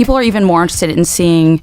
people are even more interested in seeing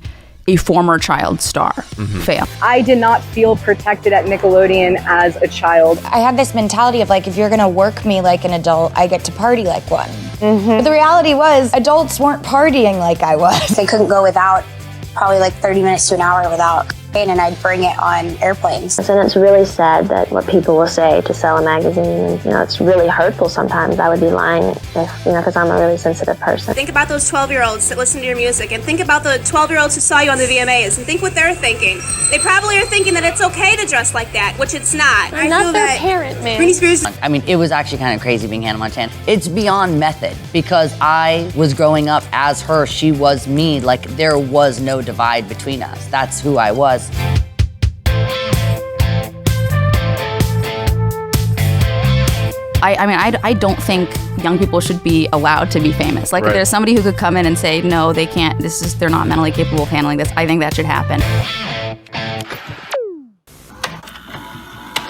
a former child star fail. I did not feel protected at Nickelodeon as a child. I had this mentality of like, if you're gonna work me like an adult, I get to party like one. But the reality was, adults weren't partying like I was. I couldn't go without probably like 30 minutes to an hour without, and I'd bring it on airplanes. And it's really sad that what people will say to sell a magazine, and it's really hurtful sometimes. I would be lying if, because I'm a really sensitive person. Think about those 12-year-olds that listen to your music, and think about the 12-year-olds who saw you on the VMAs, and think what they're thinking. They probably are thinking that it's okay to dress like that, which it's not. I'm not their parent, man. Britney Spears. I mean, it was actually kind of crazy being Hannah Montana. It's beyond method, because I was growing up as her, she was me. Like, there was no divide between us. That's who I was. I don't think young people should be allowed to be famous. Like, if there's somebody who could come in and say, no, they can't, they're not mentally capable of handling this, I think that should happen.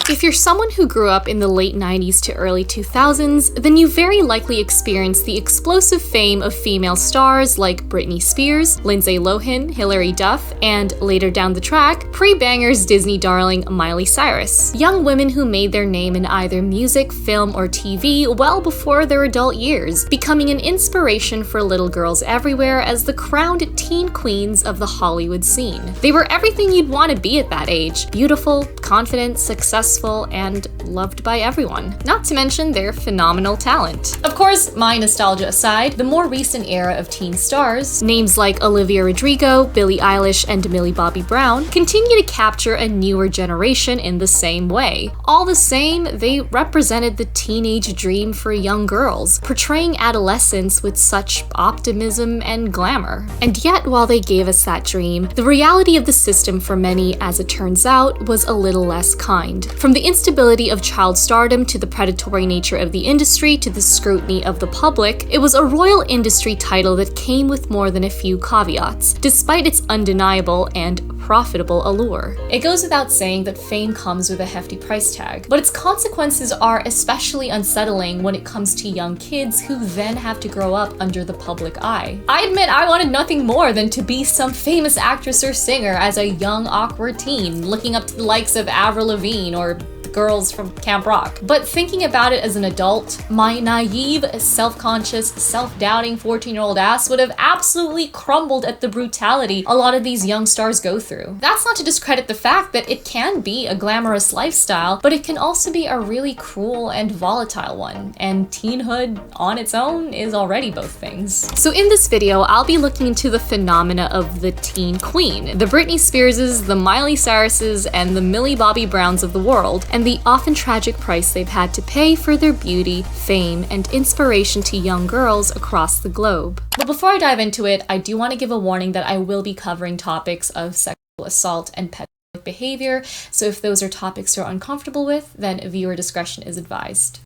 If you're someone who grew up in the late 90s to early 2000s, then you very likely experienced the explosive fame of female stars like Britney Spears, Lindsay Lohan, Hilary Duff, and later down the track, pre-bangers Disney darling Miley Cyrus. Young women who made their name in either music, film, or TV well before their adult years, becoming an inspiration for little girls everywhere as the crowned teen queens of the Hollywood scene. They were everything you'd want to be at that age: beautiful, confident, successful, and loved by everyone, not to mention their phenomenal talent. Of course, my nostalgia aside, the more recent era of teen stars, names like Olivia Rodrigo, Billie Eilish, and Millie Bobby Brown, continue to capture a newer generation in the same way. All the same, they represented the teenage dream for young girls, portraying adolescence with such optimism and glamour. And yet, while they gave us that dream, the reality of the system for many, as it turns out, was a little less kind. From the instability of child stardom to the predatory nature of the industry to the scrutiny of the public, it was a royal industry title that came with more than a few caveats, despite its undeniable and profitable allure. It goes without saying that fame comes with a hefty price tag, but its consequences are especially unsettling when it comes to young kids who then have to grow up under the public eye. I admit I wanted nothing more than to be some famous actress or singer as a young, awkward teen, looking up to the likes of Avril Lavigne or girls from Camp Rock. But thinking about it as an adult, my naive, self-conscious, self-doubting 14-year-old ass would have absolutely crumbled at the brutality a lot of these young stars go through. That's not to discredit the fact that it can be a glamorous lifestyle, but it can also be a really cruel and volatile one, and teenhood on its own is already both things. So in this video, I'll be looking into the phenomena of the teen queen, the Britney Spearses, the Miley Cyruses, and the Millie Bobby Browns of the world, and the often tragic price they've had to pay for their beauty, fame, and inspiration to young girls across the globe. But before I dive into it, I do want to give a warning that I will be covering topics of sexual assault and pedophilic behavior, so if those are topics you're uncomfortable with, then viewer discretion is advised.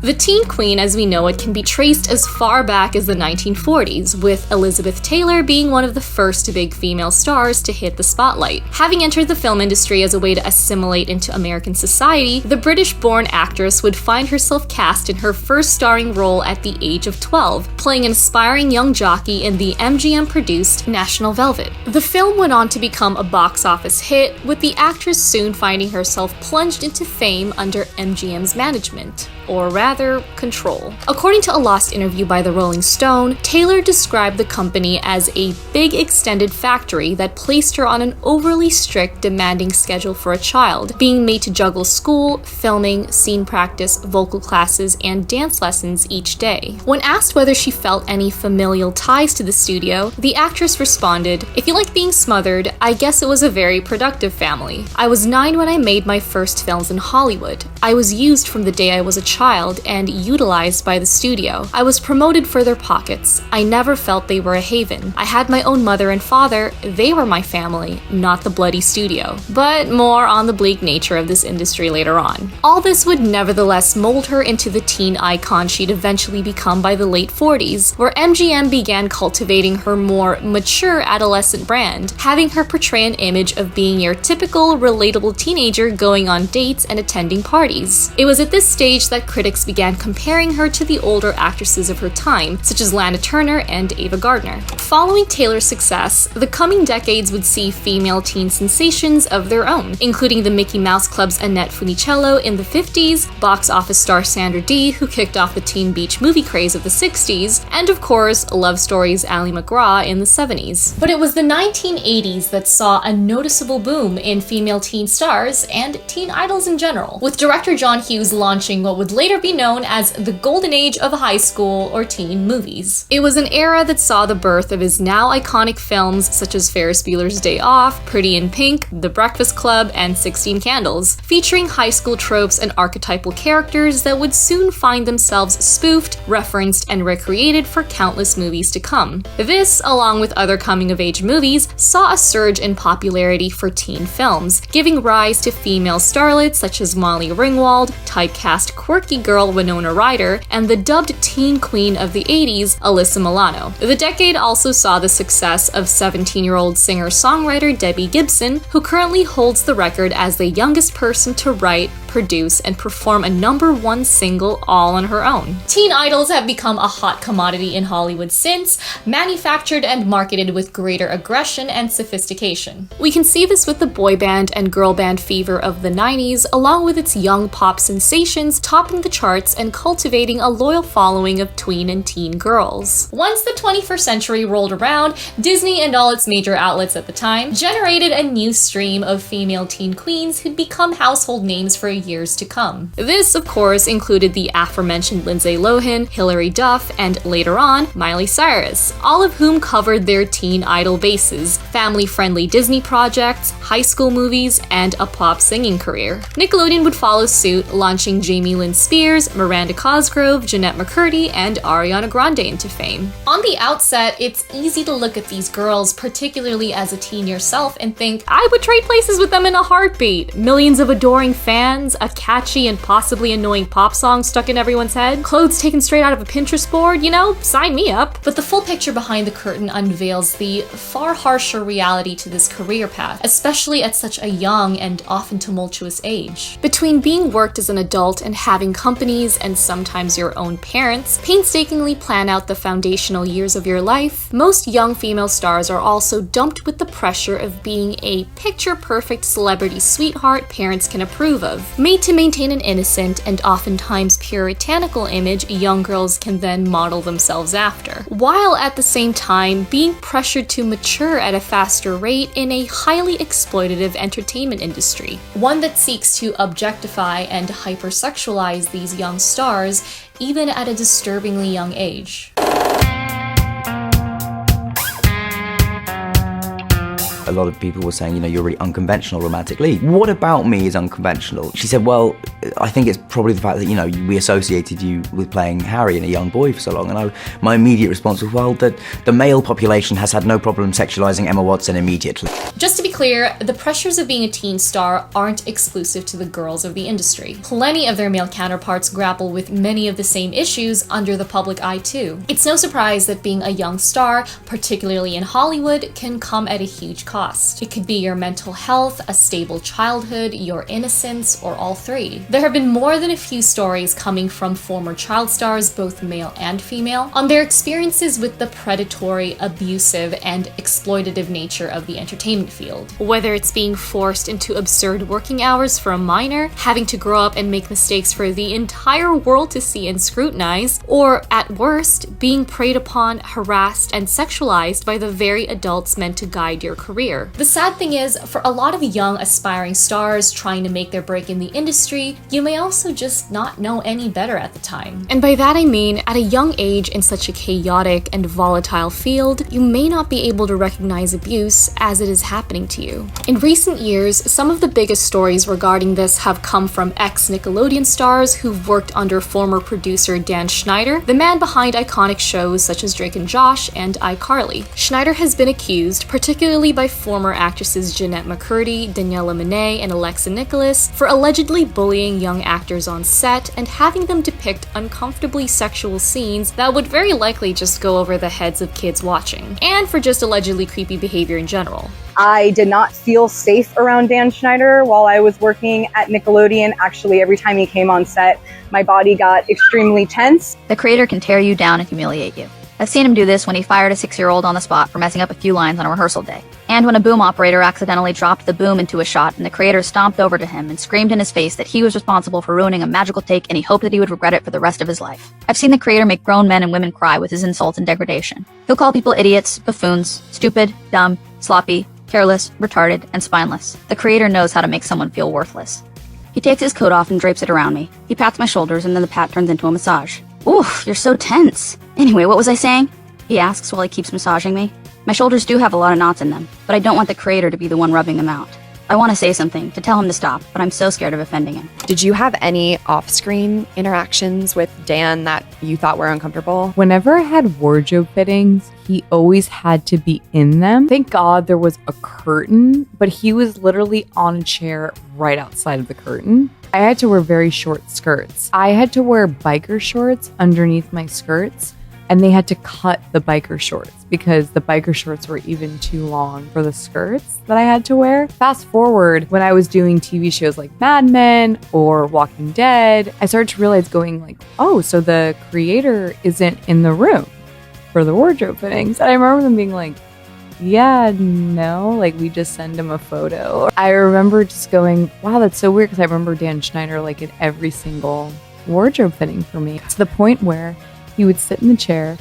The teen queen as we know it can be traced as far back as the 1940s, with Elizabeth Taylor being one of the first big female stars to hit the spotlight. Having entered the film industry as a way to assimilate into American society, the British-born actress would find herself cast in her first starring role at the age of 12, playing an aspiring young jockey in the MGM-produced National Velvet. The film went on to become a box office hit, with the actress soon finding herself plunged into fame under MGM's management, or rather, control. According to a lost interview by the Rolling Stone, Taylor described the company as a big extended factory that placed her on an overly strict, demanding schedule for a child, being made to juggle school, filming, scene practice, vocal classes, and dance lessons each day. When asked whether she felt any familial ties to the studio, the actress responded, "If you like being smothered, I guess it was a very productive family. I was 9 when I made my first films in Hollywood. I was used from the day I was a child and utilized by the studio. I was promoted for their pockets. I never felt they were a haven. I had my own mother and father. They were my family, not the bloody studio." But more on the bleak nature of this industry later on. All this would nevertheless mold her into the teen icon she'd eventually become by the late 40s, where MGM began cultivating her more mature adolescent brand, having her portray an image of being your typical, relatable teenager going on dates and attending parties. It was at this stage that critics began comparing her to the older actresses of her time, such as Lana Turner and Ava Gardner. Following Taylor's success, the coming decades would see female teen sensations of their own, including the Mickey Mouse Club's Annette Funicello in the 50s, box office star Sandra Dee, who kicked off the teen beach movie craze of the 60s, and of course, Love Story's Ally McGraw in the 70s. But it was the 1980s that saw a noticeable boom in female teen stars and teen idols in general, with director John Hughes launching what would later be known as the golden age of high school or teen movies. It was an era that saw the birth of his now iconic films such as Ferris Bueller's Day Off, Pretty in Pink, The Breakfast Club, and 16 Candles, featuring high school tropes and archetypal characters that would soon find themselves spoofed, referenced, and recreated for countless movies to come. This, along with other coming-of-age movies, saw a surge in popularity for teen films, giving rise to female starlets such as Molly Ringwald, typecast quirky girl Winona Ryder, and the dubbed teen queen of the 80s, Alyssa Milano. The decade also saw the success of 17-year-old singer-songwriter Debbie Gibson, who currently holds the record as the youngest person to write, produce, and perform a #1 single all on her own. Teen idols have become a hot commodity in Hollywood since, manufactured and marketed with greater aggression and sophistication. We can see this with the boy band and girl band fever of the 90s, along with its young pop sensations topping the charts and cultivating a loyal following of tween and teen girls. Once the 21st century rolled around, Disney and all its major outlets at the time generated a new stream of female teen queens who'd become household names for years to come. This, of course, included the aforementioned Lindsay Lohan, Hilary Duff, and later on, Miley Cyrus, all of whom covered their teen idol bases, family-friendly Disney projects, high school movies, and a pop singing career. Nickelodeon would follow suit, launching Jamie Lynn Spears, Miranda Cosgrove, Jeanette McCurdy, and Ariana Grande into fame. On the outset, it's easy to look at these girls, particularly as a teen yourself, and think, I would trade places with them in a heartbeat. Millions of adoring fans, a catchy and possibly annoying pop song stuck in everyone's head, clothes taken straight out of a Pinterest board, sign me up. But the full picture behind the curtain unveils the far harsher reality to this career path, especially at such a young and often tumultuous age. Between being worked as an adult and having companies and sometimes your own parents painstakingly plan out the foundational years of your life, most young female stars are also dumped with the pressure of being a picture-perfect celebrity sweetheart parents can approve of, made to maintain an innocent and oftentimes puritanical image young girls can then model themselves after, while at the same time being pressured to mature at a faster rate in a highly exploitative entertainment industry, one that seeks to objectify and hypersexualize these young stars even at a disturbingly young age. A lot of people were saying, you're really unconventional romantically. What about me is unconventional? She said, well, I think it's probably the fact that, we associated you with playing Harry and a young boy for so long. And my immediate response was, well, that the male population has had no problem sexualizing Emma Watson immediately. Just to be clear, the pressures of being a teen star aren't exclusive to the girls of the industry. Plenty of their male counterparts grapple with many of the same issues under the public eye too. It's no surprise that being a young star, particularly in Hollywood, can come at a huge cost. It could be your mental health, a stable childhood, your innocence, or all three. There have been more than a few stories coming from former child stars, both male and female, on their experiences with the predatory, abusive, and exploitative nature of the entertainment field. Whether it's being forced into absurd working hours for a minor, having to grow up and make mistakes for the entire world to see and scrutinize, or at worst, being preyed upon, harassed, and sexualized by the very adults meant to guide your career. The sad thing is, for a lot of young aspiring stars trying to make their break in the industry, you may also just not know any better at the time. And by that I mean, at a young age in such a chaotic and volatile field, you may not be able to recognize abuse as it is happening to you. In recent years, some of the biggest stories regarding this have come from ex-Nickelodeon stars who've worked under former producer Dan Schneider, the man behind iconic shows such as Drake and Josh and iCarly. Schneider has been accused, particularly by former actresses Jeanette McCurdy, Daniela Monet, and Alexa Nikolas, for allegedly bullying young actors on set and having them depict uncomfortably sexual scenes that would very likely just go over the heads of kids watching, and for just allegedly creepy behavior in general. I did not feel safe around Dan Schneider while I was working at Nickelodeon. Actually, every time he came on set, my body got extremely tense. The creator can tear you down and humiliate you. I've seen him do this when he fired a 6-year-old on the spot for messing up a few lines on a rehearsal day. And when a boom operator accidentally dropped the boom into a shot and the creator stomped over to him and screamed in his face that he was responsible for ruining a magical take and he hoped that he would regret it for the rest of his life. I've seen the creator make grown men and women cry with his insults and degradation. He'll call people idiots, buffoons, stupid, dumb, sloppy, careless, retarded, and spineless. The creator knows how to make someone feel worthless. He takes his coat off and drapes it around me. He pats my shoulders and then the pat turns into a massage. Oof, you're so tense. Anyway, what was I saying? He asks while he keeps massaging me. My shoulders do have a lot of knots in them, but I don't want the creator to be the one rubbing them out. I want to say something, to tell him to stop, but I'm so scared of offending him. Did you have any off-screen interactions with Dan that you thought were uncomfortable? Whenever I had wardrobe fittings, he always had to be in them. Thank God there was a curtain, but he was literally on a chair right outside of the curtain. I had to wear very short skirts. I had to wear biker shorts underneath my skirts, and they had to cut the biker shorts because the biker shorts were even too long for the skirts that I had to wear. Fast forward, when I was doing TV shows like Mad Men or Walking Dead, I started to realize going like, oh, so the creator isn't in the room for the wardrobe fittings. And I remember them being like, yeah, no, like we just send him a photo. I remember just going, wow, that's so weird, because I remember Dan Schneider like in every single wardrobe fitting for me, to the point where he would sit in the chair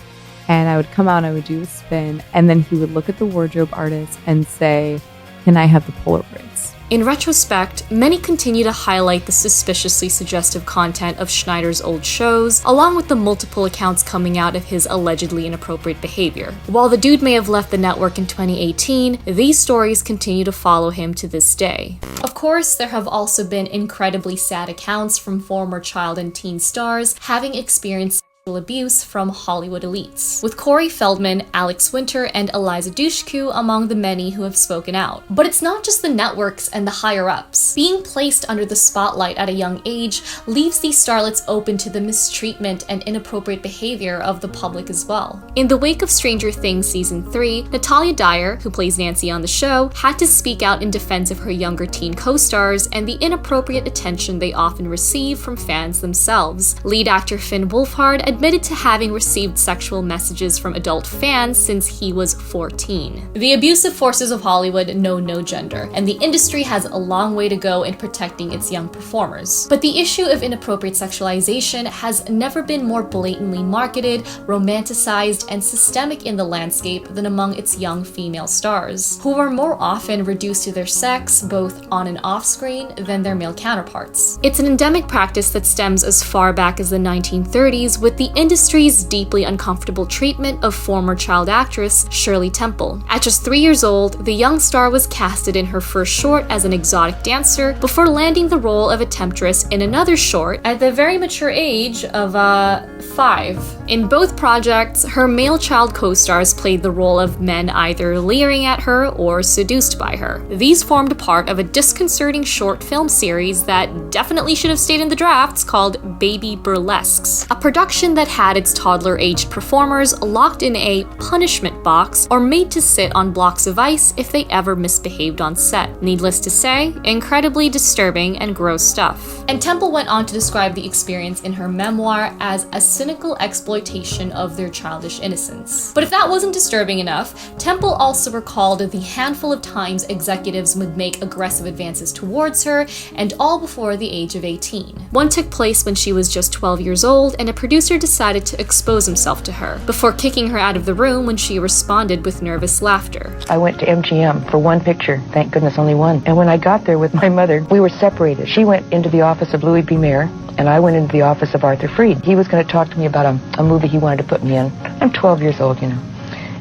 and I would come out and I would do a spin, and then he would look at the wardrobe artist and say, can I have the Polaroids? In retrospect, many continue to highlight the suspiciously suggestive content of Schneider's old shows, along with the multiple accounts coming out of his allegedly inappropriate behavior. While the dude may have left the network in 2018, these stories continue to follow him to this day. Of course, there have also been incredibly sad accounts from former child and teen stars having experienced abuse from Hollywood elites, with Corey Feldman, Alex Winter, and Eliza Dushku among the many who have spoken out. But it's not just the networks and the higher-ups. Being placed under the spotlight at a young age leaves these starlets open to the mistreatment and inappropriate behavior of the public as well. In the wake of Stranger Things Season 3, Natalia Dyer, who plays Nancy on the show, had to speak out in defense of her younger teen co-stars and the inappropriate attention they often receive from fans themselves. Lead actor Finn Wolfhard admitted to having received sexual messages from adult fans since he was 14. The abusive forces of Hollywood know no gender, and the industry has a long way to go in protecting its young performers. But the issue of inappropriate sexualization has never been more blatantly marketed, romanticized, and systemic in the landscape than among its young female stars, who are more often reduced to their sex, both on and off screen, than their male counterparts. It's an endemic practice that stems as far back as the 1930s, with the industry's deeply uncomfortable treatment of former child actress Shirley Temple. At just 3 years old, the young star was casted in her first short as an exotic dancer before landing the role of a temptress in another short at the very mature age of 5. In both projects, her male child co-stars played the role of men either leering at her or seduced by her. These formed part of a disconcerting short film series that definitely should have stayed in the drafts called Baby Burlesques, a production that had its toddler-aged performers locked in a punishment box or made to sit on blocks of ice if they ever misbehaved on set. Needless to say, incredibly disturbing and gross stuff. And Temple went on to describe the experience in her memoir as a cynical exploitation of their childish innocence. But if that wasn't disturbing enough, Temple also recalled the handful of times executives would make aggressive advances towards her, and all before the age of 18. One took place when she was just 12 years old, and a producer decided to expose himself to her, before kicking her out of the room when she responded with nervous laughter. I went to MGM for one picture, thank goodness only one. And when I got there with my mother, we were separated. She went into the office of Louis B. Mayer, and I went into the office of Arthur Freed. He was going to talk to me about a movie he wanted to put me in. I'm 12 years old, you know.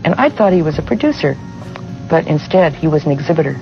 And I thought he was a producer, but instead he was an exhibitor.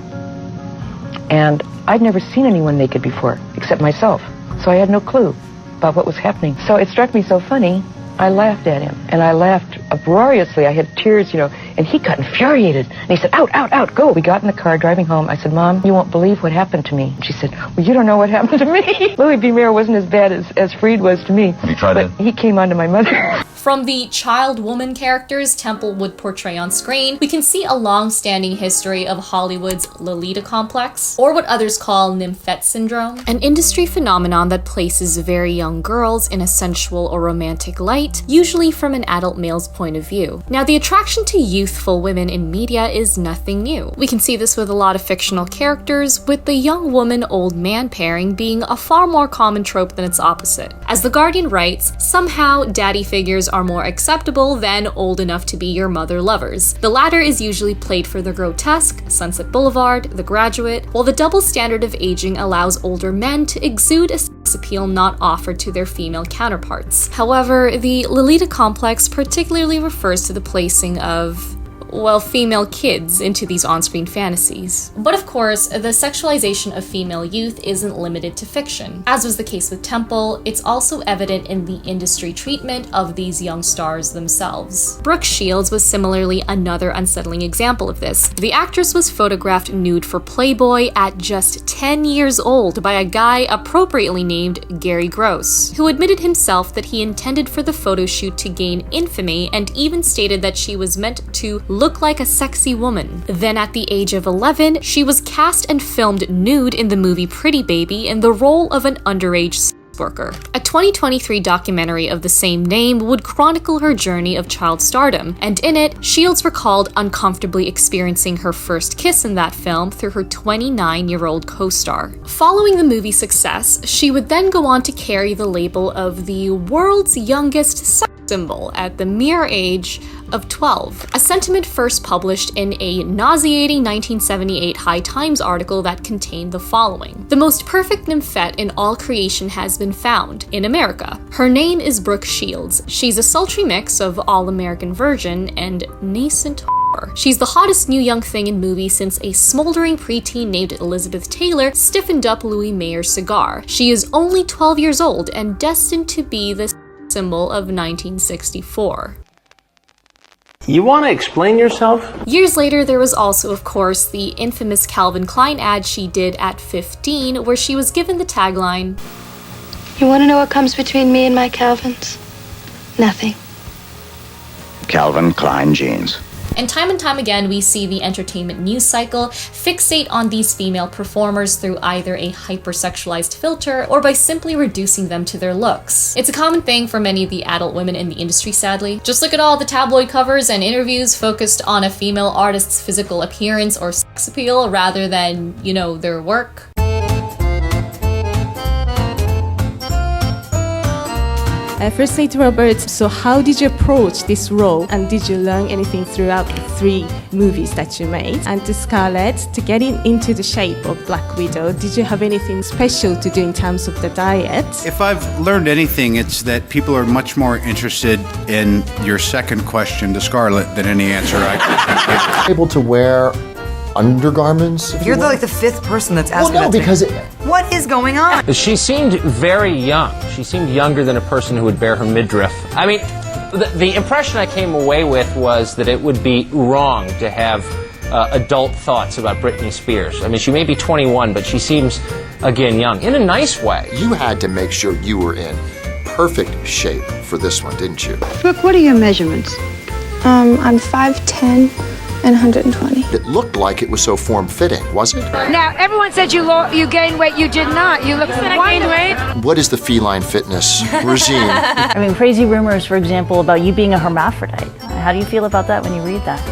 And I'd never seen anyone naked before, except myself. So I had no clue about what was happening. So it struck me so funny, I laughed at him. And I laughed uproariously. I had tears, you know, and he got infuriated. And he said, out, out, out, go. We got in the car driving home. I said, Mom, you won't believe what happened to me. And she said, well, you don't know what happened to me. Louis B. Mayer wasn't as bad as Freed was to me. You tried but he came on to my mother. From the child woman characters Temple would portray on screen, we can see a long-standing history of Hollywood's Lolita complex, or what others call nymphette syndrome, an industry phenomenon that places very young girls in a sensual or romantic light, usually from an adult male's point of view. Now, the attraction to youthful women in media is nothing new. We can see this with a lot of fictional characters, with the young woman-old man pairing being a far more common trope than its opposite. As The Guardian writes, somehow daddy figures are more acceptable than old enough to be your mother lovers. The latter is usually played for the grotesque, Sunset Boulevard, The Graduate, while the double standard of aging allows older men to exude a sex appeal not offered to their female counterparts. However, the Lolita complex particularly refers to the placing of, well, female kids into these on-screen fantasies. But of course, the sexualization of female youth isn't limited to fiction. As was the case with Temple, it's also evident in the industry treatment of these young stars themselves. Brooke Shields was similarly another unsettling example of this. The actress was photographed nude for Playboy at just 10 years old by a guy appropriately named Gary Gross, who admitted himself that he intended for the photo shoot to gain infamy and even stated that she was meant to look like a sexy woman. Then at the age of 11, she was cast and filmed nude in the movie Pretty Baby in the role of an underage worker. A 2023 documentary of the same name would chronicle her journey of child stardom, and in it, Shields recalled uncomfortably experiencing her first kiss in that film through her 29-year-old co-star. Following the movie's success, she would then go on to carry the label of the world's youngest sex symbol at the mere age of 12, a sentiment first published in a nauseating 1978 High Times article that contained the following: "The most perfect nymphette in all creation has been found in America. Her name is Brooke Shields. She's a sultry mix of all-American virgin and nascent whore. She's the hottest new young thing in movies since a smoldering preteen named Elizabeth Taylor stiffened up Louis Mayer's cigar. She is only 12 years old and destined to be the symbol of 1964. You want to explain yourself? Years later, there was also, of course, the infamous Calvin Klein ad she did at 15, where she was given the tagline, "You want to know what comes between me and my Calvins? Nothing." Calvin Klein jeans. And time again, we see the entertainment news cycle fixate on these female performers through either a hypersexualized filter or by simply reducing them to their looks. It's a common thing for many of the adult women in the industry, sadly. Just look at all the tabloid covers and interviews focused on a female artist's physical appearance or sex appeal rather than, you know, their work. Firstly to Robert, so how did you approach this role and did you learn anything throughout the 3 movies that you made? And to Scarlett, to get into the shape of Black Widow, did you have anything special to do in terms of the diet? If I've learned anything, it's that people are much more interested in your second question to Scarlett than any answer I could give. Able to wear undergarments? You're like the 5th person that's asking well, no, that because what is going on? She seemed very young. She seemed younger than a person who would bear her midriff. I mean, the impression I came away with was that it would be wrong to have adult thoughts about Britney Spears. I mean, she may be 21, but she seems, again, young, in a nice way. You had to make sure you were in perfect shape for this one, didn't you? Brooke, what are your measurements? I'm 5'10". And 120. It looked like it was so form-fitting, was it? Now, everyone said you gained weight. You did not. You look wonderful. I gained weight. What is the feline fitness regime? I mean, crazy rumors, for example, about you being a hermaphrodite. How do you feel about that when you read that?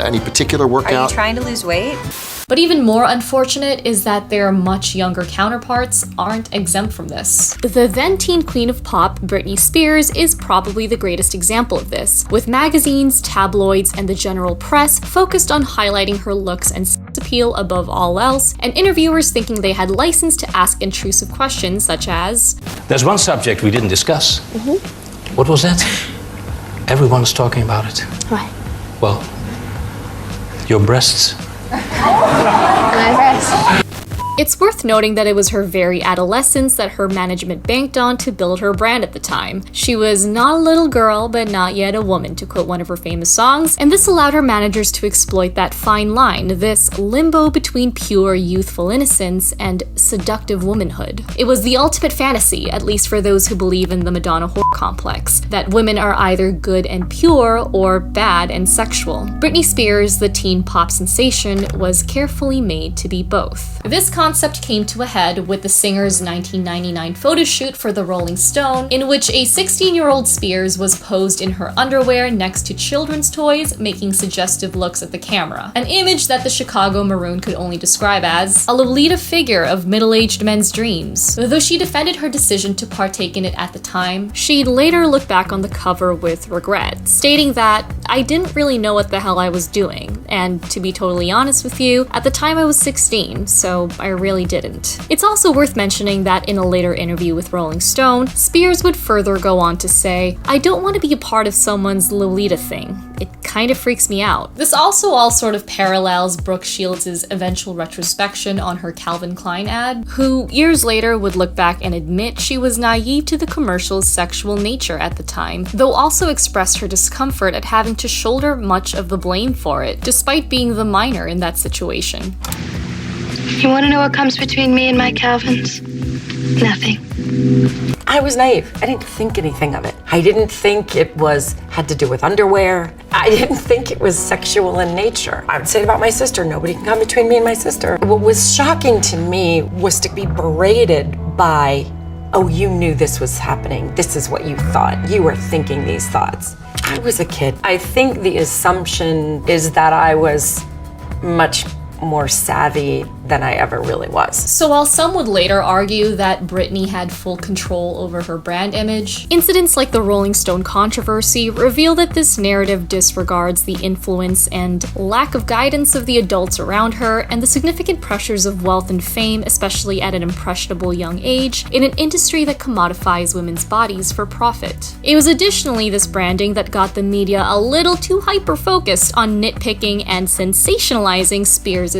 Any particular workout? Are you trying to lose weight? But even more unfortunate is that their much younger counterparts aren't exempt from this. The then teen queen of pop, Britney Spears, is probably the greatest example of this, with magazines, tabloids, and the general press focused on highlighting her looks and sex appeal above all else, and interviewers thinking they had license to ask intrusive questions such as, "There's one subject we didn't discuss." What was that? Everyone's talking about it. What? Well, your breasts. My breasts. It's worth noting that it was her very adolescence that her management banked on to build her brand at the time. She was not a little girl, but not yet a woman, to quote one of her famous songs, and this allowed her managers to exploit that fine line, this limbo between pure youthful innocence and seductive womanhood. It was the ultimate fantasy, at least for those who believe in the Madonna whore complex, that women are either good and pure or bad and sexual. Britney Spears, the teen pop sensation, was carefully made to be both. This concept came to a head with the singer's 1999 photo shoot for the Rolling Stone, in which a 16-year-old Spears was posed in her underwear next to children's toys, making suggestive looks at the camera. An image that the Chicago Maroon could only describe as a Lolita figure of middle-aged men's dreams. Though she defended her decision to partake in it at the time, she'd later look back on the cover with regret, stating that, "I didn't really know what the hell I was doing, and to be totally honest with you, at the time I was 16, so I really didn't." It's also worth mentioning that in a later interview with Rolling Stone, Spears would further go on to say, "I don't want to be a part of someone's Lolita thing. It kind of freaks me out." This also all sort of parallels Brooke Shields' eventual retrospection on her Calvin Klein ad, who years later would look back and admit she was naive to the commercial's sexual nature at the time, though also expressed her discomfort at having to shoulder much of the blame for it, despite being the minor in that situation. You want to know what comes between me and my Calvins? Nothing. I was naive. I didn't think anything of it. I didn't think it had to do with underwear. I didn't think it was sexual in nature. I would say about my sister, nobody can come between me and my sister. What was shocking to me was to be berated by, "Oh, you knew this was happening. This is what you thought. You were thinking these thoughts." I was a kid. I think the assumption is that I was much more savvy than I ever really was. So while some would later argue that Britney had full control over her brand image, incidents like the Rolling Stone controversy reveal that this narrative disregards the influence and lack of guidance of the adults around her and the significant pressures of wealth and fame, especially at an impressionable young age, in an industry that commodifies women's bodies for profit. It was additionally this branding that got the media a little too hyper-focused on nitpicking and sensationalizing Spears'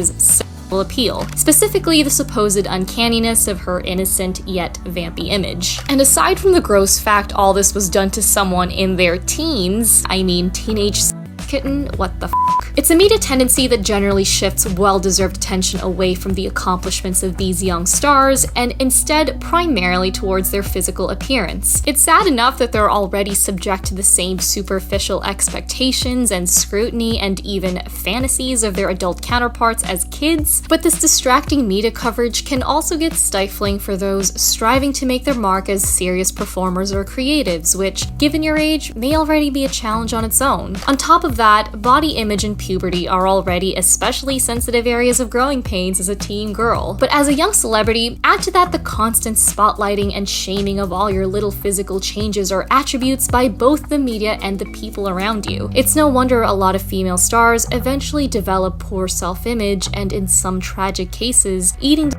appeal, specifically the supposed uncanniness of her innocent yet vampy image. And aside from the gross fact all this was done to someone in their teens, I mean teenage kitten, what the f***? It's a media tendency that generally shifts well-deserved attention away from the accomplishments of these young stars and instead primarily towards their physical appearance. It's sad enough that they're already subject to the same superficial expectations and scrutiny and even fantasies of their adult counterparts as kids, but this distracting media coverage can also get stifling for those striving to make their mark as serious performers or creatives, which, given your age, may already be a challenge on its own. On top of that, body image and puberty are already especially sensitive areas of growing pains as a teen girl. But as a young celebrity, add to that the constant spotlighting and shaming of all your little physical changes or attributes by both the media and the people around you. It's no wonder a lot of female stars eventually develop poor self-image and, in some tragic cases, eating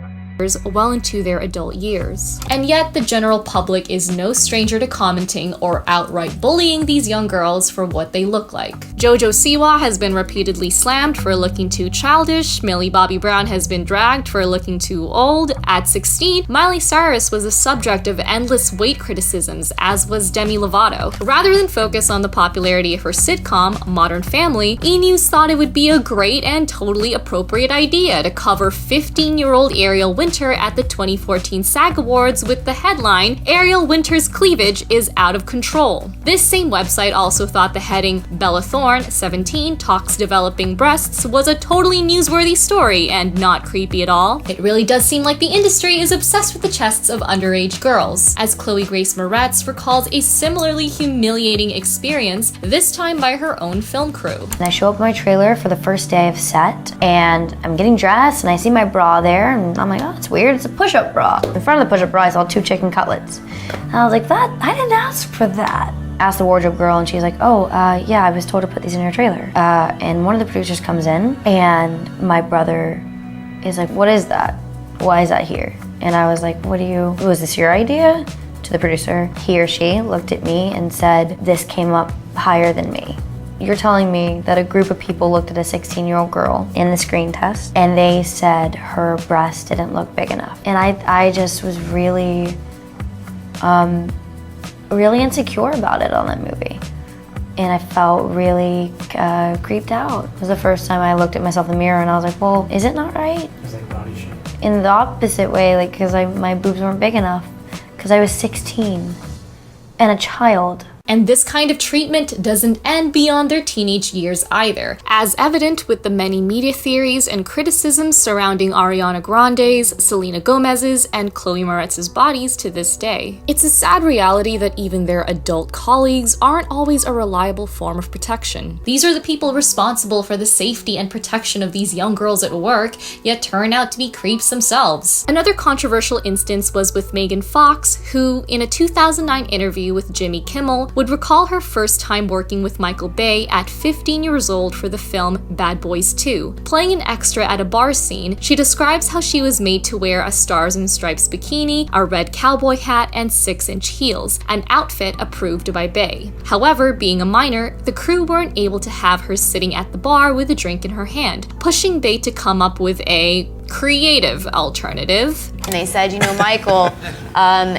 well into their adult years. And yet, the general public is no stranger to commenting or outright bullying these young girls for what they look like. JoJo Siwa has been repeatedly slammed for looking too childish, Millie Bobby Brown has been dragged for looking too old. At 16, Miley Cyrus was the subject of endless weight criticisms, as was Demi Lovato. Rather than focus on the popularity of her sitcom, Modern Family, E! News thought it would be a great and totally appropriate idea to cover 15-year-old Ariel Winter at the 2014 SAG Awards with the headline, "Ariel Winter's cleavage is out of control." This same website also thought the heading, "Bella Thorne, 17, talks developing breasts," was a totally newsworthy story and not creepy at all. It really does seem like the industry is obsessed with the chests of underage girls, as Chloe Grace Moretz recalls a similarly humiliating experience, this time by her own film crew. And I show up in my trailer for the first day of set, and I'm getting dressed, and I see my bra there, and I'm like, oh, it's weird, it's a push-up bra. In front of the push-up bra, I saw 2 chicken cutlets. And I was like, I didn't ask for that. Asked the wardrobe girl, and she's like, oh, yeah, I was told to put these in your trailer. And one of the producers comes in, and my brother is like, what is that? Why is that here? And I was like, was this your idea? To the producer, he or she looked at me and said, this came up higher than me. you're telling me that a group of people looked at a 16-year-old girl in the screen test and they said her breast didn't look big enough. And I just was really, really insecure about it on that movie. And I felt really creeped out. It was the first time I looked at myself in the mirror and I was like, well, is it not right? It was like body shame. In the opposite way, like, because my boobs weren't big enough. Because I was 16 and a child. And this kind of treatment doesn't end beyond their teenage years either, as evident with the many media theories and criticisms surrounding Ariana Grande's, Selena Gomez's, and Chloe Moretz's bodies to this day. It's a sad reality that even their adult colleagues aren't always a reliable form of protection. These are the people responsible for the safety and protection of these young girls at work, yet turn out to be creeps themselves. Another controversial instance was with Megan Fox, who, in a 2009 interview with Jimmy Kimmel, would recall her first time working with Michael Bay at 15 years old for the film Bad Boys 2. Playing an extra at a bar scene, she describes how she was made to wear a Stars and Stripes bikini, a red cowboy hat, and 6-inch heels, an outfit approved by Bay. However, being a minor, the crew weren't able to have her sitting at the bar with a drink in her hand, pushing Bay to come up with a creative alternative. And they said, you know, Michael,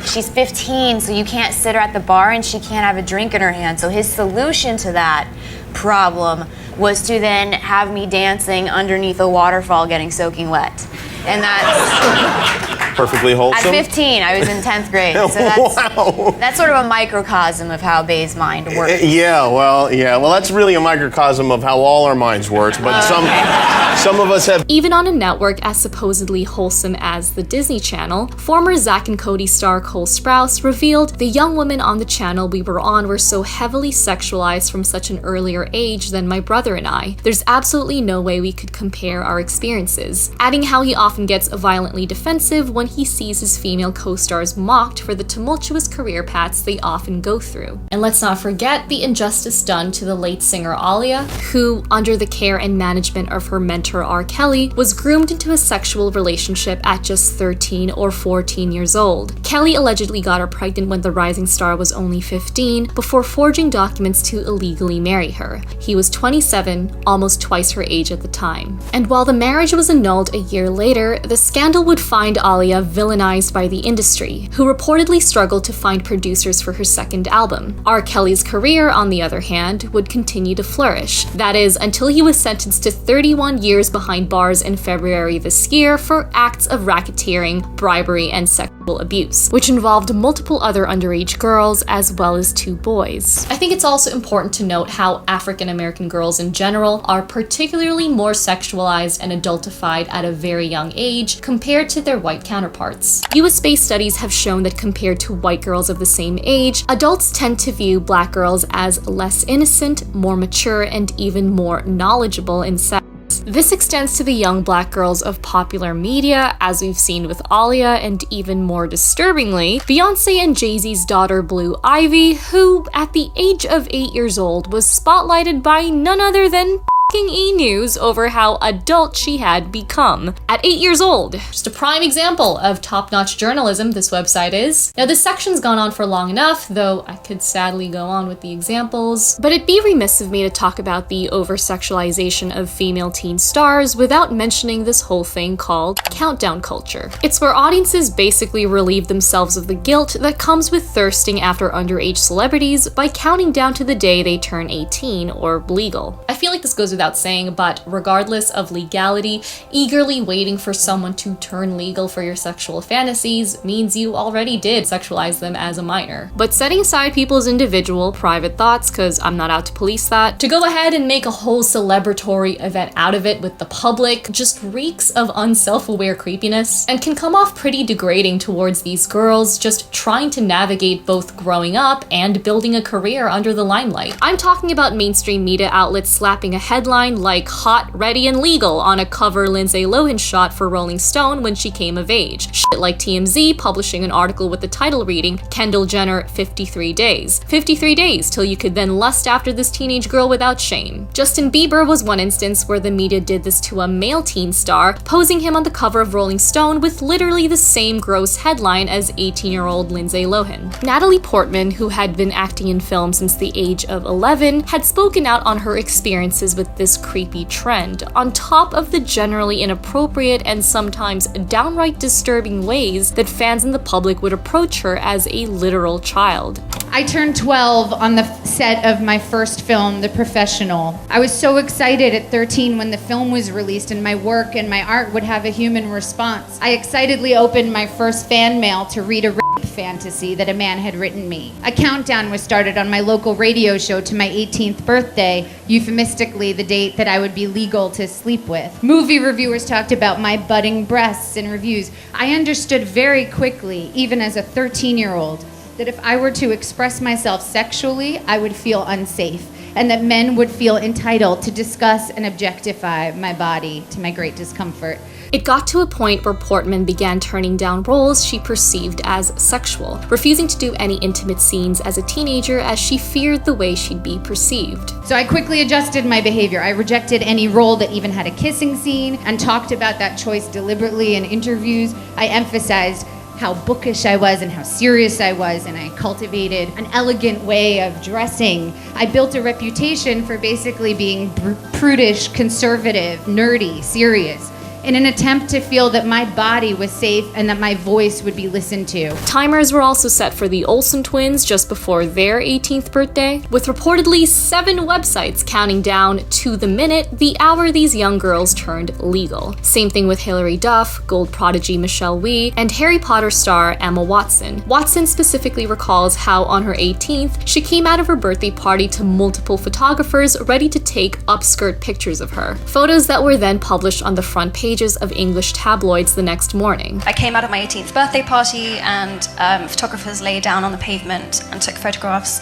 she's 15, so you can't sit her at the bar and she can't have a drink in her hand. So his solution to that problem was to then have me dancing underneath a waterfall getting soaking wet. And that's perfectly wholesome. At 15, I was in 10th grade. So that's sort of a microcosm of how Bay's mind works. Yeah, well, that's really a microcosm of how all our minds work, but some of us have. Even on a network as supposedly wholesome as the Disney Channel, former Zack and Cody star Cole Sprouse revealed the young women on the channel we were on were so heavily sexualized from such an earlier age than my brother and I. There's absolutely no way we could compare our experiences, adding how he often gets violently defensive when he sees his female co-stars mocked for the tumultuous career paths they often go through. And let's not forget the injustice done to the late singer Aaliyah, who, under the care and management of her mentor R. Kelly, was groomed into a sexual relationship at just 13 or 14 years old. Kelly allegedly got her pregnant when the rising star was only 15, before forging documents to illegally marry her. He was 27, almost twice her age at the time. And while the marriage was annulled a year later, the scandal would find Aaliyah villainized by the industry, who reportedly struggled to find producers for her second album. R. Kelly's career, on the other hand, would continue to flourish. That is, until he was sentenced to 31 years behind bars in February this year for acts of racketeering, bribery, and sexual abuse, which involved multiple other underage girls as well as 2 boys. I think it's also important to note how African American girls in general are particularly more sexualized and adultified at a very young age compared to their white counterparts. US-based studies have shown that compared to white girls of the same age, adults tend to view black girls as less innocent, more mature, and even more knowledgeable in sex. This extends to the young black girls of popular media, as we've seen with Aaliyah, and even more disturbingly, Beyonce and Jay-Z's daughter Blue Ivy, who, at the age of 8 years old, was spotlighted by none other than E! News over how adult she had become at 8 years old. Just a prime example of top-notch journalism this website is. Now, this section's gone on for long enough, though I could sadly go on with the examples, but it'd be remiss of me to talk about the over-sexualization of female teen stars without mentioning this whole thing called countdown culture. It's where audiences basically relieve themselves of the guilt that comes with thirsting after underage celebrities by counting down to the day they turn 18 or legal. I feel like this goes without saying, but regardless of legality, eagerly waiting for someone to turn legal for your sexual fantasies means you already did sexualize them as a minor. But setting aside people's individual, private thoughts, because I'm not out to police that, to go ahead and make a whole celebratory event out of it with the public just reeks of unself-aware creepiness and can come off pretty degrading towards these girls just trying to navigate both growing up and building a career under the limelight. I'm talking about mainstream media outlets slapping a headline headline like "Hot, Ready, and Legal" on a cover Lindsay Lohan shot for Rolling Stone when she came of age. Shit like TMZ publishing an article with the title reading, "Kendall Jenner, 53 days. 53 days till you could then lust after this teenage girl without shame." Justin Bieber was one instance where the media did this to a male teen star, posing him on the cover of Rolling Stone with literally the same gross headline as 18-year-old Lindsay Lohan. Natalie Portman, who had been acting in film since the age of 11, had spoken out on her experiences with this creepy trend, on top of the generally inappropriate and sometimes downright disturbing ways that fans and the public would approach her as a literal child. I turned 12 on the set of my first film, The Professional. I was so excited at 13 when the film was released and my work and my art would have a human response. I excitedly opened my first fan mail to read a rape fantasy that a man had written me. A countdown was started on my local radio show to my 18th birthday, euphemistically the date that I would be legal to sleep with. Movie reviewers talked about my budding breasts in reviews. I understood very quickly, even as a 13-year-old, that if I were to express myself sexually, I would feel unsafe, and that men would feel entitled to discuss and objectify my body to my great discomfort. It got to a point where Portman began turning down roles she perceived as sexual, refusing to do any intimate scenes as a teenager as she feared the way she'd be perceived. So I quickly adjusted my behavior. I rejected any role that even had a kissing scene and talked about that choice deliberately in interviews. I emphasized how bookish I was and how serious I was, and I cultivated an elegant way of dressing. I built a reputation for basically being prudish, conservative, nerdy, serious, in an attempt to feel that my body was safe and that my voice would be listened to. Timers were also set for the Olsen twins just before their 18th birthday, with reportedly 7 websites counting down to the minute the hour these young girls turned legal. Same thing with Hilary Duff, Gold prodigy Michelle Wie, and Harry Potter star Emma Watson. Watson specifically recalls how on her 18th, she came out of her birthday party to multiple photographers ready to take upskirt pictures of her. Photos that were then published on the front pages of English tabloids the next morning. I came out of my 18th birthday party and photographers lay down on the pavement and took photographs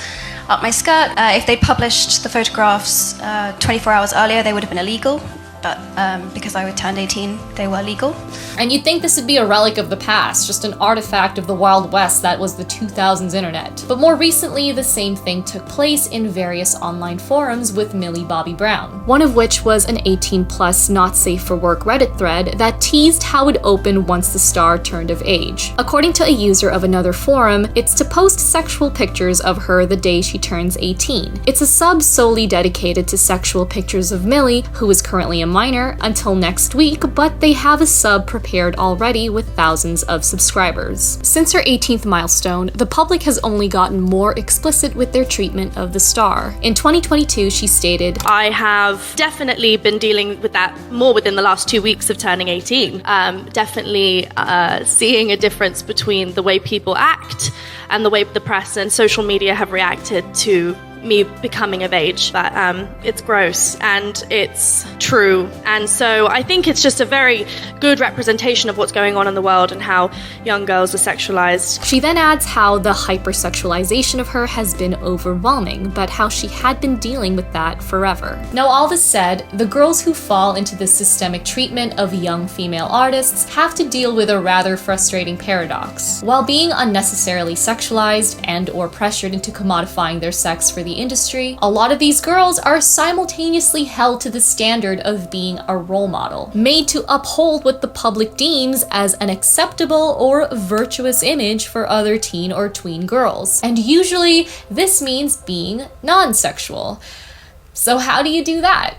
up my skirt. If they published the photographs 24 hours earlier, they would have been illegal. But because I turned 18, they were legal. And you'd think this would be a relic of the past, just an artifact of the Wild West that was the 2000s internet. But more recently, the same thing took place in various online forums with Millie Bobby Brown, one of which was an 18+ not safe for work Reddit thread that teased how it would open once the star turned of age. According to a user of another forum, it's to post sexual pictures of her the day she turns 18. It's a sub solely dedicated to sexual pictures of Millie, who is currently a minor, until next week, but they have a sub prepared already with thousands of subscribers. Since her 18th milestone, the public has only gotten more explicit with their treatment of the star. In 2022, she stated, "I have definitely been dealing with that more within the last 2 weeks of turning 18. Definitely seeing a difference between the way people act and the way the press and social media have reacted to me becoming of age. But it's gross and it's true, and so I think it's just a very good representation of what's going on in the world and how young girls are sexualized." She then adds how the hypersexualization of her has been overwhelming, but how she had been dealing with that forever. Now, all this said, the girls who fall into this systemic treatment of young female artists have to deal with a rather frustrating paradox. While being unnecessarily sexualized and or pressured into commodifying their sex for the industry, a lot of these girls are simultaneously held to the standard of being a role model, made to uphold what the public deems as an acceptable or virtuous image for other teen or tween girls. And usually, this means being non-sexual. So how do you do that?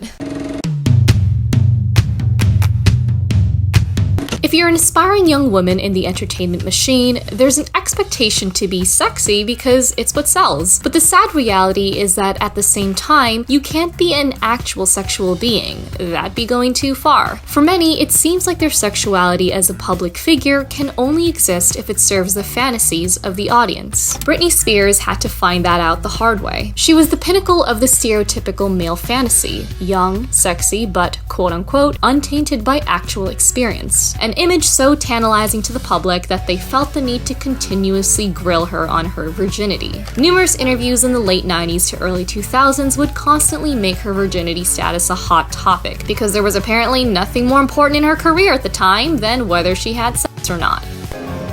If you're an aspiring young woman in the entertainment machine, there's an expectation to be sexy because it's what sells. But the sad reality is that at the same time, you can't be an actual sexual being. That'd be going too far. For many, it seems like their sexuality as a public figure can only exist if it serves the fantasies of the audience. Britney Spears had to find that out the hard way. She was the pinnacle of the stereotypical male fantasy, young, sexy, but quote-unquote untainted by actual experience. An image so tantalizing to the public that they felt the need to continuously grill her on her virginity. Numerous interviews in the late 90s to early 2000s would constantly make her virginity status a hot topic, because there was apparently nothing more important in her career at the time than whether she had sex or not.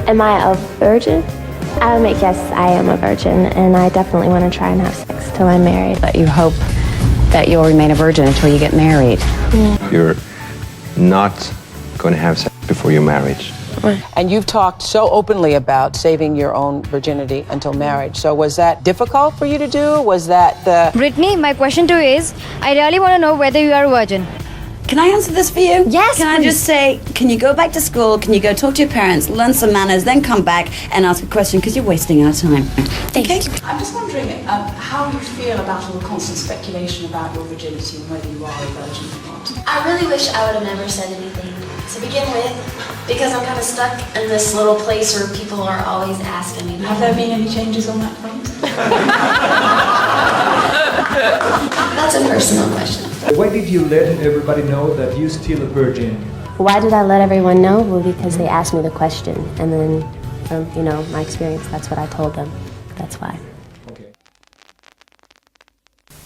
Am I a virgin? I would make yes, I am a virgin, and I definitely want to try and have sex till I'm married. But you hope that you'll remain a virgin until you get married. You're not going to have sex before your marriage. And you've talked so openly about saving your own virginity until marriage. So was that difficult for you to do? Was that the... Britney, my question to you is, I really want to know whether you are a virgin. Can I answer this for you? Yes, Can I just say, can you go back to school, can you go talk to your parents, learn some manners, then come back and ask a question, because you're wasting our time. Thank you. I'm just wondering how you feel about all the constant speculation about your virginity and whether you are a virgin or not. I really wish I would have never said anything to begin with, because I'm kind of stuck in this little place where people are always asking me. Have there been any changes on that front? That's a personal question. Why did you let everybody know that you're still a virgin? Why did I let everyone know? Well, because they asked me the question, and then from, my experience, that's what I told them. That's why.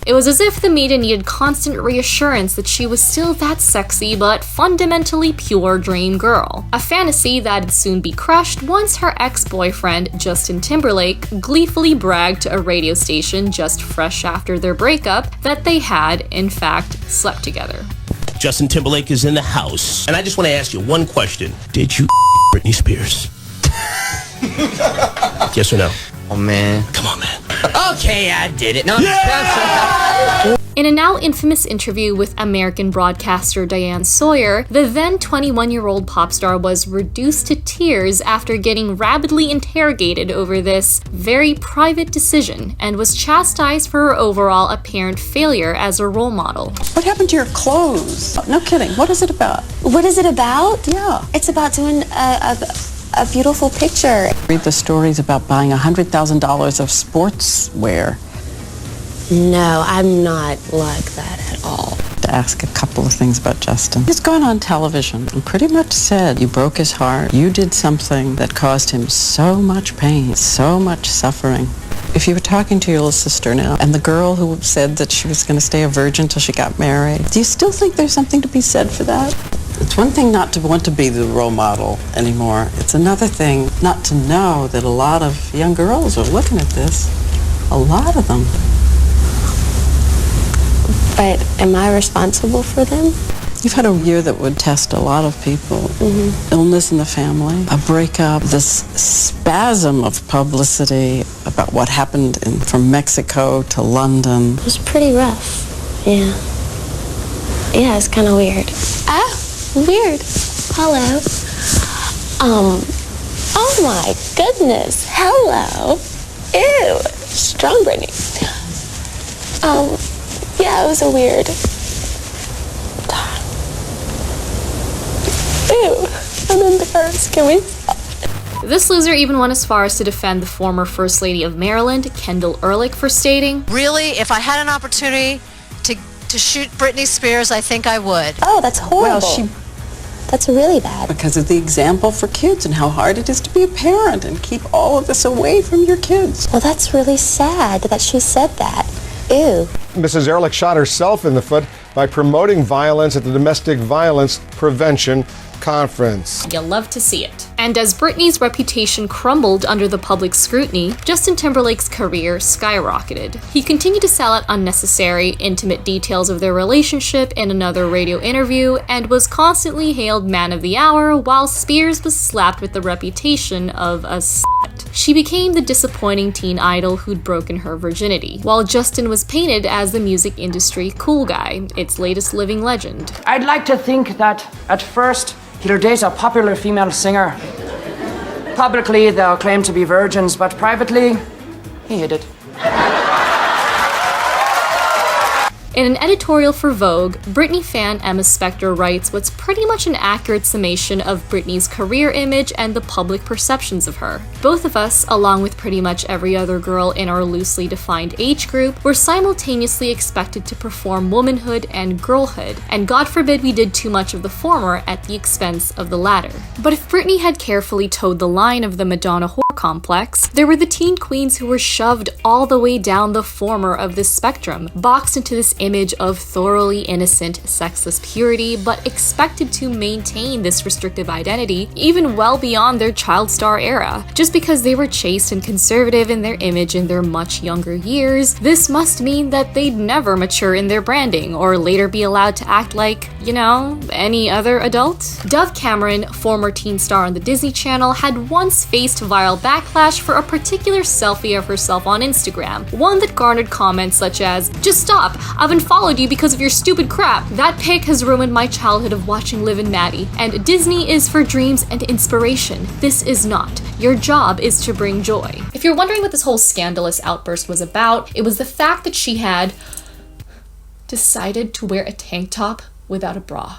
It was as if the media needed constant reassurance that she was still that sexy but fundamentally pure dream girl. A fantasy that'd soon be crushed once her ex-boyfriend, Justin Timberlake, gleefully bragged to a radio station just fresh after their breakup that they had, in fact, slept together. Justin Timberlake is in the house, and I just want to ask you one question. Did you Britney Spears? Yes or no? Oh, man. Come on, man. Okay, I did it. No, In a now infamous interview with American broadcaster Diane Sawyer, the then 21-year-old pop star was reduced to tears after getting rabidly interrogated over this very private decision, and was chastised for her overall apparent failure as a role model. What happened to your clothes? No kidding. What is it about? What is it about? Yeah. It's about doing a beautiful picture. Read the stories about buying $100,000 of sportswear. No, I'm not like that at all. To ask a couple of things about Justin. He's gone on television and pretty much said you broke his heart. You did something that caused him so much pain, so much suffering. If you were talking to your little sister now, and the girl who said that she was going to stay a virgin till she got married, do you still think there's something to be said for that? It's one thing not to want to be the role model anymore. It's another thing not to know that a lot of young girls are looking at this. A lot of them. But am I responsible for them? You've had a year that would test a lot of people. Illness in the family, a breakup, this spasm of publicity about what happened from Mexico to London. It was pretty rough, yeah. Yeah, it's kind of weird. Weird. Hello. Oh my goodness. Hello. Ew. Strong Britney. Yeah, it was a weird. Ew. I'm embarrassed. Can we stop? This loser even went as far as to defend the former First Lady of Maryland, Kendall Ehrlich, for stating, "Really, if I had an opportunity to shoot Britney Spears, I think I would." Oh, that's horrible. Well, that's really bad. Because of the example for kids and how hard it is to be a parent and keep all of this away from your kids. Well, that's really sad that she said that. Ew. Mrs. Ehrlich shot herself in the foot by promoting violence at the Domestic Violence Prevention Conference. You'll love to see it. And as Britney's reputation crumbled under the public scrutiny, Justin Timberlake's career skyrocketed. He continued to sell out unnecessary, intimate details of their relationship in another radio interview, and was constantly hailed man of the hour, while Spears was slapped with the reputation of a slut. She became the disappointing teen idol who'd broken her virginity, while Justin was painted as the music industry cool guy, its latest living legend. I'd like to think that, at first, he'll date a popular female singer. Publicly, they'll claim to be virgins, but privately, he hid it. In an editorial for Vogue, Britney fan Emma Spector writes what's pretty much an accurate summation of Britney's career image and the public perceptions of her. Both of us, along with pretty much every other girl in our loosely defined age group, were simultaneously expected to perform womanhood and girlhood, and God forbid we did too much of the former at the expense of the latter. But if Britney had carefully towed the line of the Madonna whore complex, there were the teen queens who were shoved all the way down the former of this spectrum, boxed into this image of thoroughly innocent, sexless purity, but expected to maintain this restrictive identity even well beyond their child star era. Just because they were chaste and conservative in their image in their much younger years, this must mean that they'd never mature in their branding or later be allowed to act like, you know, any other adult. Dove Cameron, former teen star on the Disney Channel, had once faced viral backlash for a particular selfie of herself on Instagram, one that garnered comments such as, "Just stop, I've unfollowed you because of your stupid crap. That pic has ruined my childhood of watching Liv and Maddie, and Disney is for dreams and inspiration. This is not. Your job is to bring joy." If you're wondering what this whole scandalous outburst was about, it was the fact that she had decided to wear a tank top without a bra.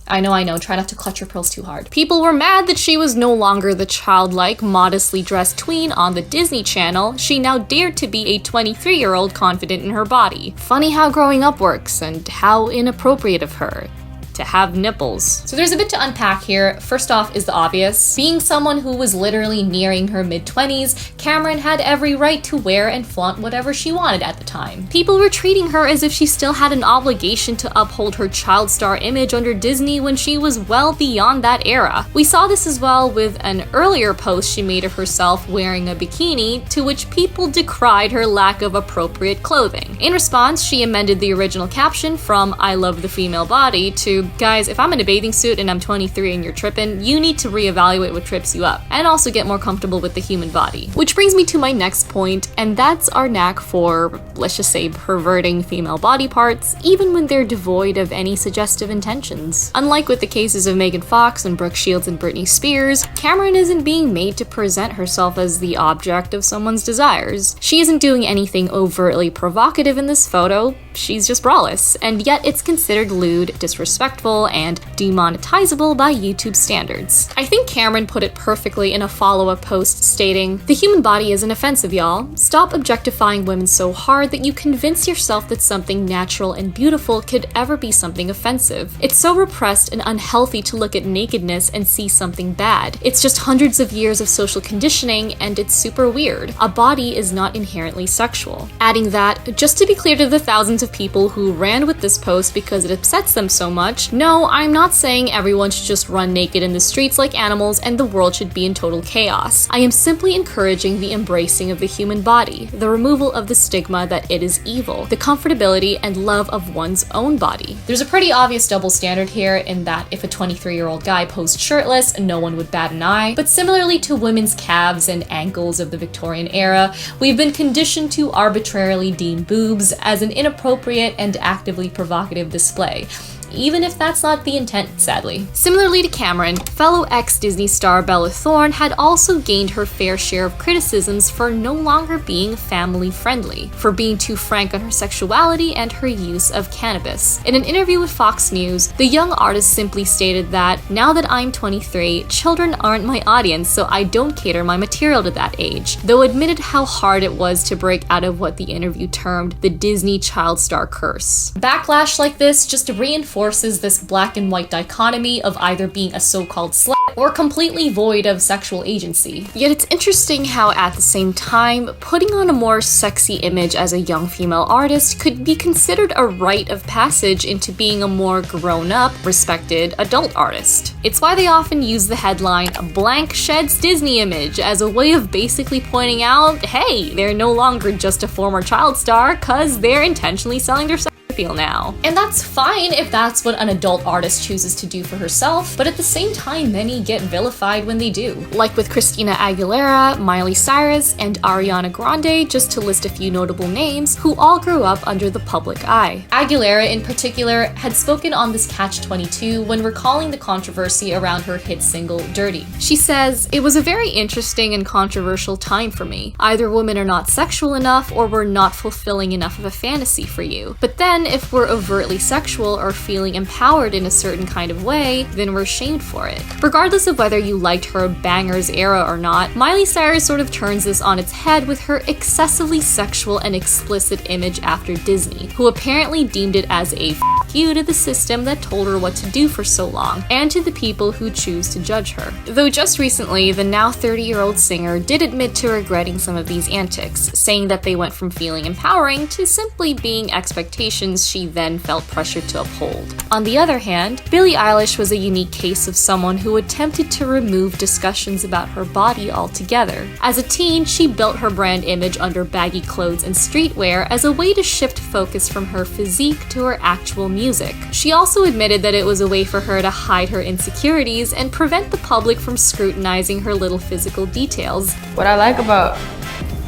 I know, try not to clutch your pearls too hard. People were mad that she was no longer the childlike, modestly dressed tween on the Disney Channel. She now dared to be a 23-year-old confident in her body. Funny how growing up works, and how inappropriate of her to have nipples. So there's a bit to unpack here. First off is the obvious. Being someone who was literally nearing her mid-20s, Cameron had every right to wear and flaunt whatever she wanted at the time. People were treating her as if she still had an obligation to uphold her child star image under Disney when she was well beyond that era. We saw this as well with an earlier post she made of herself wearing a bikini, to which people decried her lack of appropriate clothing. In response, she amended the original caption from "I love the female body" to "Guys, if I'm in a bathing suit and I'm 23 and you're tripping, you need to reevaluate what trips you up, and also get more comfortable with the human body." Which brings me to my next point, and that's our knack for, let's just say, perverting female body parts, even when they're devoid of any suggestive intentions. Unlike with the cases of Megan Fox and Brooke Shields and Britney Spears, Cameron isn't being made to present herself as the object of someone's desires. She isn't doing anything overtly provocative in this photo, she's just braless, and yet it's considered lewd, disrespectful, and demonetizable by YouTube standards. I think Cameron put it perfectly in a follow-up post stating, "The human body isn't offensive, y'all. Stop objectifying women so hard that you convince yourself that something natural and beautiful could ever be something offensive. It's so repressed and unhealthy to look at nakedness and see something bad. It's just hundreds of years of social conditioning, and it's super weird. A body is not inherently sexual." Adding that, just to be clear to the thousands of people who ran with this post because it upsets them so much, no, I'm not saying everyone should just run naked in the streets like animals and the world should be in total chaos. I am simply encouraging the embracing of the human body, the removal of the stigma that it is evil, the comfortability and love of one's own body. There's a pretty obvious double standard here in that if a 23-year-old guy posed shirtless, no one would bat an eye, but similarly to women's calves and ankles of the Victorian era, we've been conditioned to arbitrarily deem boobs as an inappropriate and actively provocative display, even if that's not the intent, sadly. Similarly to Cameron, fellow ex-Disney star Bella Thorne had also gained her fair share of criticisms for no longer being family-friendly, for being too frank on her sexuality and her use of cannabis. In an interview with Fox News, the young artist simply stated that, "Now that I'm 23, children aren't my audience, so I don't cater my material to that age," though admitted how hard it was to break out of what the interview termed the Disney child star curse. Backlash like this just reinforces this black and white dichotomy of either being a so-called slut or completely void of sexual agency. Yet it's interesting how at the same time, putting on a more sexy image as a young female artist could be considered a rite of passage into being a more grown-up, respected adult artist. It's why they often use the headline, "Blank sheds Disney image," as a way of basically pointing out, hey, they're no longer just a former child star, cause they're intentionally selling their sex feel now. And that's fine if that's what an adult artist chooses to do for herself, but at the same time, many get vilified when they do. Like with Christina Aguilera, Miley Cyrus, and Ariana Grande, just to list a few notable names, who all grew up under the public eye. Aguilera, in particular, had spoken on this catch-22 when recalling the controversy around her hit single, Dirty. She says, "It was a very interesting and controversial time for me. Either women are not sexual enough or we're not fulfilling enough of a fantasy for you. But then, if we're overtly sexual or feeling empowered in a certain kind of way, then we're shamed for it." Regardless of whether you liked her bangers era or not, Miley Cyrus sort of turns this on its head with her excessively sexual and explicit image after Disney, who apparently deemed it as a f*** you to the system that told her what to do for so long, and to the people who choose to judge her. Though just recently, the now 30-year-old singer did admit to regretting some of these antics, saying that they went from feeling empowering to simply being expectations she then felt pressured to uphold. On the other hand, Billie Eilish was a unique case of someone who attempted to remove discussions about her body altogether. As a teen, she built her brand image under baggy clothes and streetwear as a way to shift focus from her physique to her actual music. She also admitted that it was a way for her to hide her insecurities and prevent the public from scrutinizing her little physical details. What I like about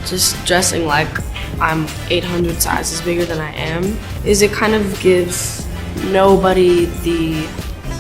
just dressing like I'm 800 sizes bigger than I am is it kind of gives nobody the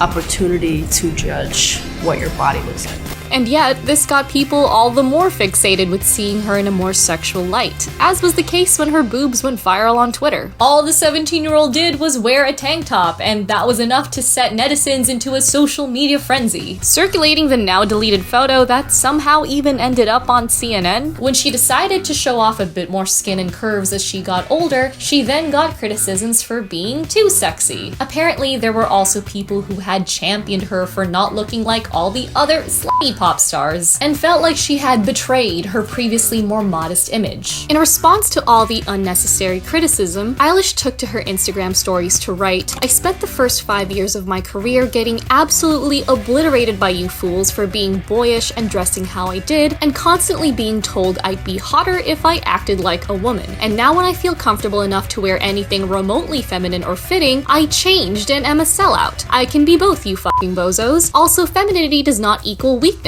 opportunity to judge what your body looks like. And yet, this got people all the more fixated with seeing her in a more sexual light, as was the case when her boobs went viral on Twitter. All the 17-year-old did was wear a tank top, and that was enough to set netizens into a social media frenzy, circulating the now-deleted photo that somehow even ended up on CNN. When she decided to show off a bit more skin and curves as she got older, she then got criticisms for being too sexy. Apparently, there were also people who had championed her for not looking like all the other slutty pop stars, and felt like she had betrayed her previously more modest image. In response to all the unnecessary criticism, Eilish took to her Instagram stories to write, "I spent the first 5 years of my career getting absolutely obliterated by you fools for being boyish and dressing how I did, and constantly being told I'd be hotter if I acted like a woman. And now when I feel comfortable enough to wear anything remotely feminine or fitting, I changed and am a sellout. I can be both, you fucking bozos. Also, femininity does not equal weakness.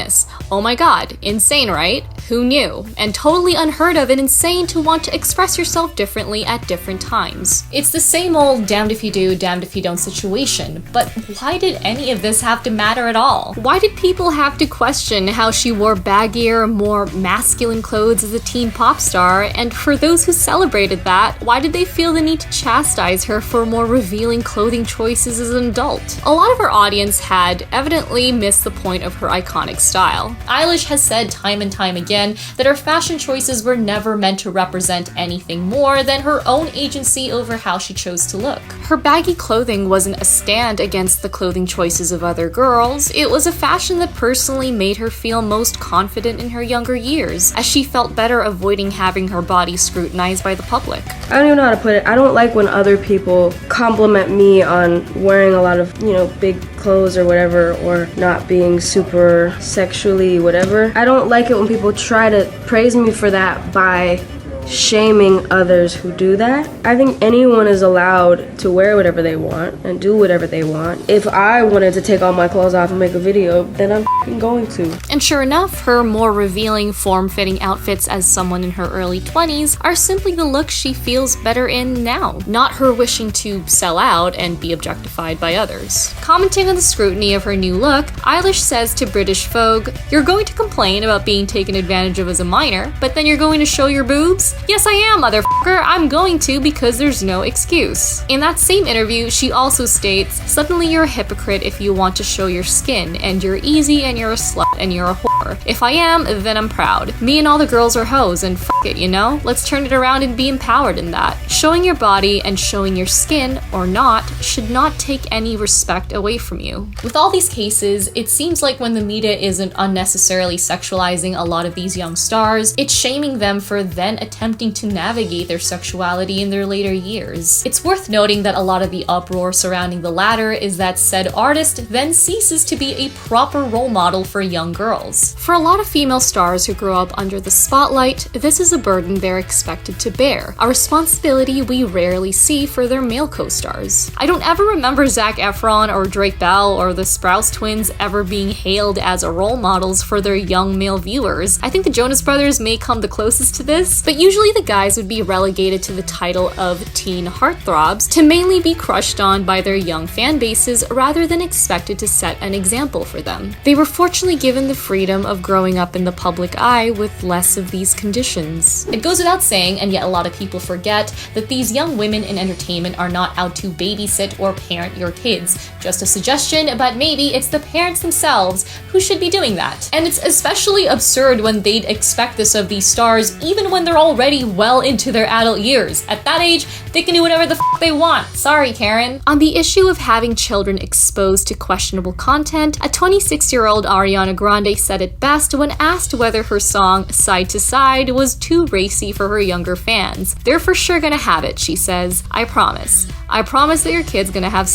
Oh my god, insane, right? Who knew? And totally unheard of and insane to want to express yourself differently at different times. It's the same old damned if you do, damned if you don't situation, but why did any of this have to matter at all? Why did people have to question how she wore baggier, more masculine clothes as a teen pop star, and for those who celebrated that, why did they feel the need to chastise her for more revealing clothing choices as an adult? A lot of her audience had evidently missed the point of her iconic style. Eilish has said time and time again that her fashion choices were never meant to represent anything more than her own agency over how she chose to look. Her baggy clothing wasn't a stand against the clothing choices of other girls, it was a fashion that personally made her feel most confident in her younger years, as she felt better avoiding having her body scrutinized by the public. I don't even know how to put it. I don't like when other people compliment me on wearing a lot of, big clothes or whatever, or not being super sexually whatever. I don't like it when people try to praise me for that by shaming others who do that. I think anyone is allowed to wear whatever they want and do whatever they want. If I wanted to take all my clothes off and make a video, then I'm f***ing going to. And sure enough, her more revealing, form-fitting outfits as someone in her early 20s are simply the look she feels better in now, not her wishing to sell out and be objectified by others. Commenting on the scrutiny of her new look, Eilish says to British Vogue, "You're going to complain about being taken advantage of as a minor, but then you're going to show your boobs? Yes, I am, motherfucker. I'm going to because there's no excuse." In that same interview, she also states, "Suddenly you're a hypocrite if you want to show your skin, and you're easy and you're a slut and you're a whore. If I am, then I'm proud. Me and all the girls are hoes and f*** it, Let's turn it around and be empowered in that. Showing your body and showing your skin, or not, should not take any respect away from you." With all these cases, it seems like when the media isn't unnecessarily sexualizing a lot of these young stars, it's shaming them for then attempting to navigate their sexuality in their later years. It's worth noting that a lot of the uproar surrounding the latter is that said artist then ceases to be a proper role model for young girls. parents. For a lot of female stars who grow up under the spotlight, this is a burden they're expected to bear, a responsibility we rarely see for their male co-stars. I don't ever remember Zac Efron or Drake Bell or the Sprouse twins ever being hailed as role models for their young male viewers. I think the Jonas Brothers may come the closest to this, but usually the guys would be relegated to the title of teen heartthrobs to mainly be crushed on by their young fan bases rather than expected to set an example for them. They were fortunately given the freedom of growing up in the public eye with less of these conditions. It goes without saying, and yet a lot of people forget, that these young women in entertainment are not out to babysit or parent your kids. Just a suggestion, but maybe it's the parents themselves who should be doing that. And it's especially absurd when they'd expect this of these stars even when they're already well into their adult years. At that age, they can do whatever the f they want. Sorry, Karen. On the issue of having children exposed to questionable content, a 26-year-old Ariana Grande said it best when asked whether her song Side to Side was too racy for her younger fans. They're for sure gonna have it, she says. I promise. I promise that your kid's gonna have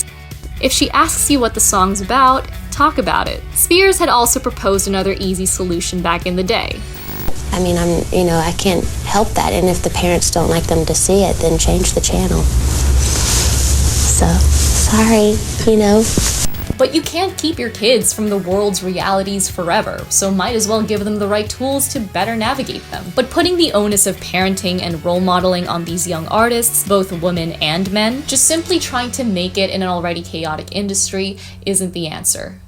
If she asks you what the song's about, talk about it. Spears had also proposed another easy solution back in the day. I mean, I can't help that, and if the parents don't like them to see it, then change the channel. So, sorry, But you can't keep your kids from the world's realities forever, so might as well give them the right tools to better navigate them. But putting the onus of parenting and role modeling on these young artists, both women and men, just simply trying to make it in an already chaotic industry isn't the answer.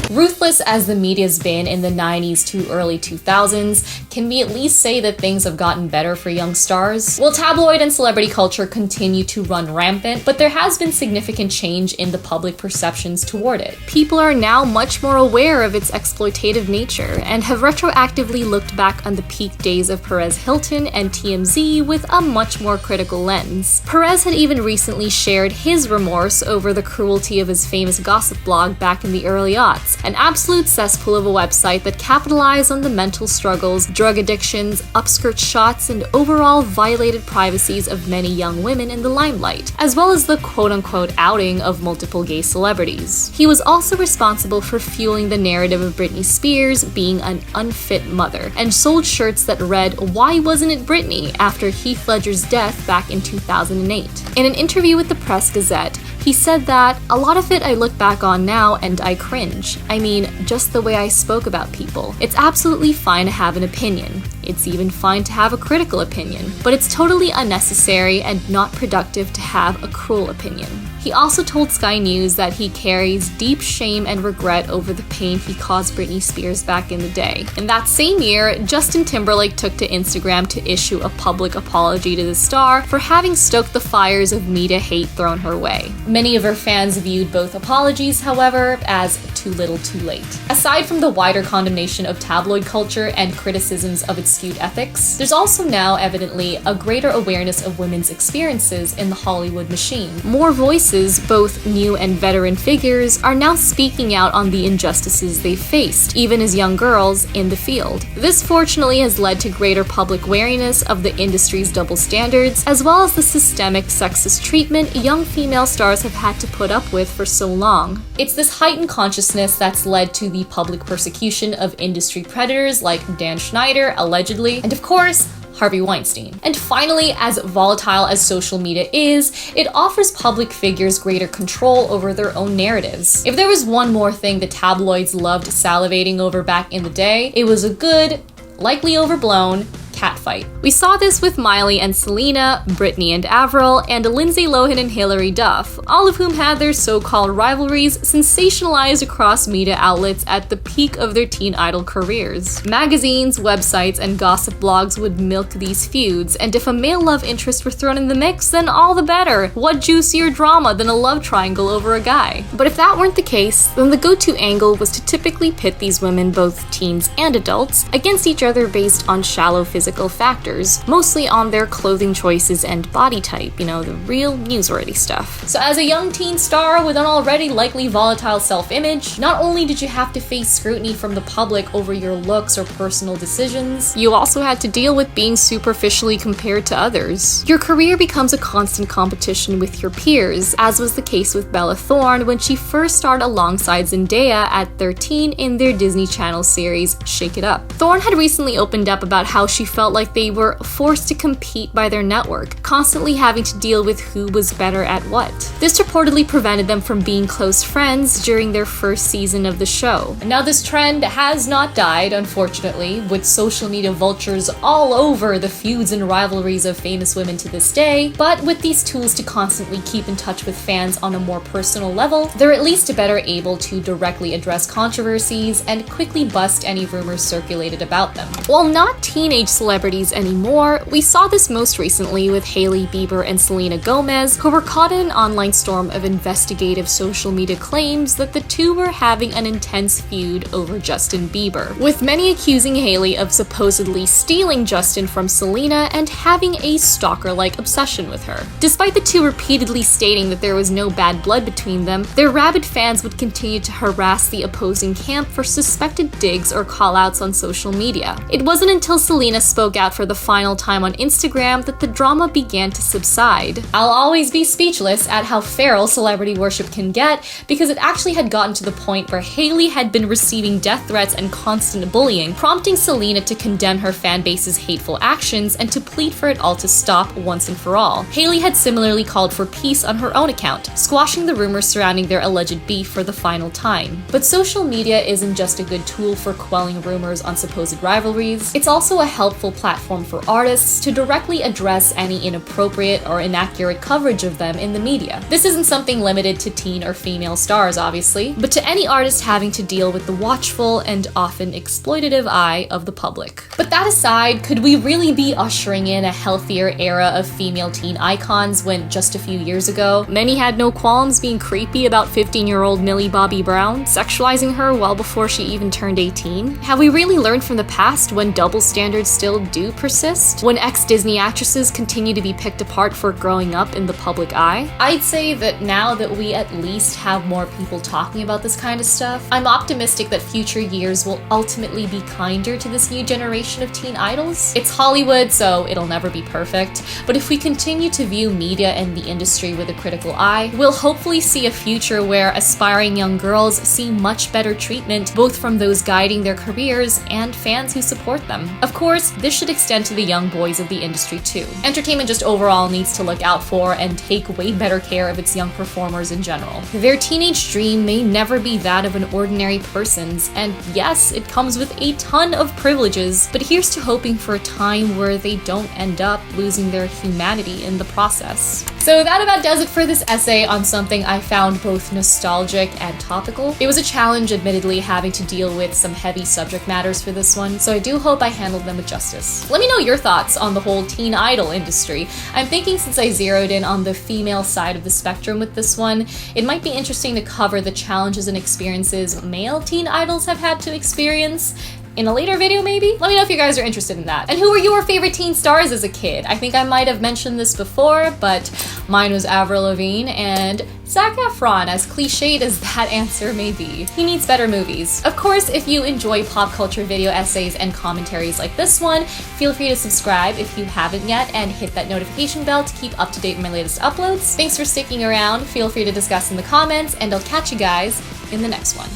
Ruthless as the media's been in the 90s to early 2000s, can we at least say that things have gotten better for young stars? Well, tabloid and celebrity culture continue to run rampant, but there has been significant change in the public perceptions toward it. People are now much more aware of its exploitative nature and have retroactively looked back on the peak days of Perez Hilton and TMZ with a much more critical lens. Perez had even recently shared his remorse over the cruelty of his famous gossip blog back in the early aughts, an absolute cesspool of a website that capitalized on the mental struggles, drug addictions, upskirt shots, and overall violated privacies of many young women in the limelight, as well as the quote-unquote outing of multiple gay celebrities. He was also responsible for fueling the narrative of Britney Spears being an unfit mother, and sold shirts that read, "Why wasn't it Britney?" after Heath Ledger's death back in 2008. In an interview with the Press Gazette, he said that, "A lot of it I look back on now and I cringe. I mean, just the way I spoke about people. It's absolutely fine to have an opinion. It's even fine to have a critical opinion. But it's totally unnecessary and not productive to have a cruel opinion." He also told Sky News that he carries deep shame and regret over the pain he caused Britney Spears back in the day. In that same year, Justin Timberlake took to Instagram to issue a public apology to the star for having stoked the fires of media hate thrown her way. Many of her fans viewed both apologies, however, as too little too late. Aside from the wider condemnation of tabloid culture and criticisms of its skewed ethics, there's also now evidently a greater awareness of women's experiences in the Hollywood machine. More voices, both new and veteran figures, are now speaking out on the injustices they faced, even as young girls in the field. This fortunately has led to greater public wariness of the industry's double standards, as well as the systemic sexist treatment young female stars have had to put up with for so long. It's this heightened consciousness that's led to the public persecution of industry predators like Dan Schneider, allegedly, and of course, Harvey Weinstein. And finally, as volatile as social media is, it offers public figures greater control over their own narratives. If there was one more thing the tabloids loved salivating over back in the day, it was a good, likely overblown, catfight. We saw this with Miley and Selena, Britney and Avril, and Lindsay Lohan and Hilary Duff, all of whom had their so-called rivalries sensationalized across media outlets at the peak of their teen idol careers. Magazines, websites, and gossip blogs would milk these feuds, and if a male love interest were thrown in the mix, then all the better. What juicier drama than a love triangle over a guy? But if that weren't the case, then the go-to angle was to typically pit these women, both teens and adults, against each other based on shallow physical physical factors, mostly on their clothing choices and body type, you know, the real newsworthy stuff. So as a young teen star with an already likely volatile self-image, not only did you have to face scrutiny from the public over your looks or personal decisions, you also had to deal with being superficially compared to others. Your career becomes a constant competition with your peers, as was the case with Bella Thorne when she first starred alongside Zendaya at 13 in their Disney Channel series Shake It Up. Thorne had recently opened up about how she felt like they were forced to compete by their network, constantly having to deal with who was better at what. This reportedly prevented them from being close friends during their first season of the show. And now this trend has not died, unfortunately, with social media vultures all over the feuds and rivalries of famous women to this day, but with these tools to constantly keep in touch with fans on a more personal level, they're at least better able to directly address controversies and quickly bust any rumors circulated about them. While not teenage celebrities anymore, we saw this most recently with Hailey Bieber and Selena Gomez, who were caught in an online storm of investigative social media claims that the two were having an intense feud over Justin Bieber, with many accusing Hailey of supposedly stealing Justin from Selena and having a stalker-like obsession with her. Despite the two repeatedly stating that there was no bad blood between them, their rabid fans would continue to harass the opposing camp for suspected digs or call-outs on social media. It wasn't until Selena spoke out for the final time on Instagram that the drama began to subside. I'll always be speechless at how feral celebrity worship can get, because it actually had gotten to the point where Hailey had been receiving death threats and constant bullying, prompting Selena to condemn her fanbase's hateful actions and to plead for it all to stop once and for all. Hailey had similarly called for peace on her own account, squashing the rumors surrounding their alleged beef for the final time. But social media isn't just a good tool for quelling rumors on supposed rivalries, it's also a helpful platform for artists to directly address any inappropriate or inaccurate coverage of them in the media. This isn't something limited to teen or female stars, obviously, but to any artist having to deal with the watchful and often exploitative eye of the public. But that aside, could we really be ushering in a healthier era of female teen icons when just a few years ago, many had no qualms being creepy about 15-year-old Millie Bobby Brown, sexualizing her well before she even turned 18? Have we really learned from the past when double standards still do persist? When ex-Disney actresses continue to be picked apart for growing up in the public eye? I'd say that now that we at least have more people talking about this kind of stuff, I'm optimistic that future years will ultimately be kinder to this new generation of teen idols. It's Hollywood, so it'll never be perfect, but if we continue to view media and the industry with a critical eye, we'll hopefully see a future where aspiring young girls see much better treatment both from those guiding their careers and fans who support them. Of course, this should extend to the young boys of the industry too. Entertainment just overall needs to look out for and take way better care of its young performers in general. Their teenage dream may never be that of an ordinary person's, and yes, it comes with a ton of privileges, but here's to hoping for a time where they don't end up losing their humanity in the process. So that about does it for this essay on something I found both nostalgic and topical. It was a challenge, admittedly, having to deal with some heavy subject matters for this one, so I do hope I handled them with justice. Let me know your thoughts on the whole teen idol industry. I'm thinking since I zeroed in on the female side of the spectrum with this one, it might be interesting to cover the challenges and experiences male teen idols have had to experience in a later video, maybe? Let me know if you guys are interested in that. And who were your favorite teen stars as a kid? I think I might have mentioned this before, but mine was Avril Lavigne and Zac Efron, as cliched as that answer may be. He needs better movies. Of course, if you enjoy pop culture video essays and commentaries like this one, feel free to subscribe if you haven't yet and hit that notification bell to keep up to date with my latest uploads. Thanks for sticking around. Feel free to discuss in the comments, and I'll catch you guys in the next one.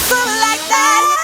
Like that.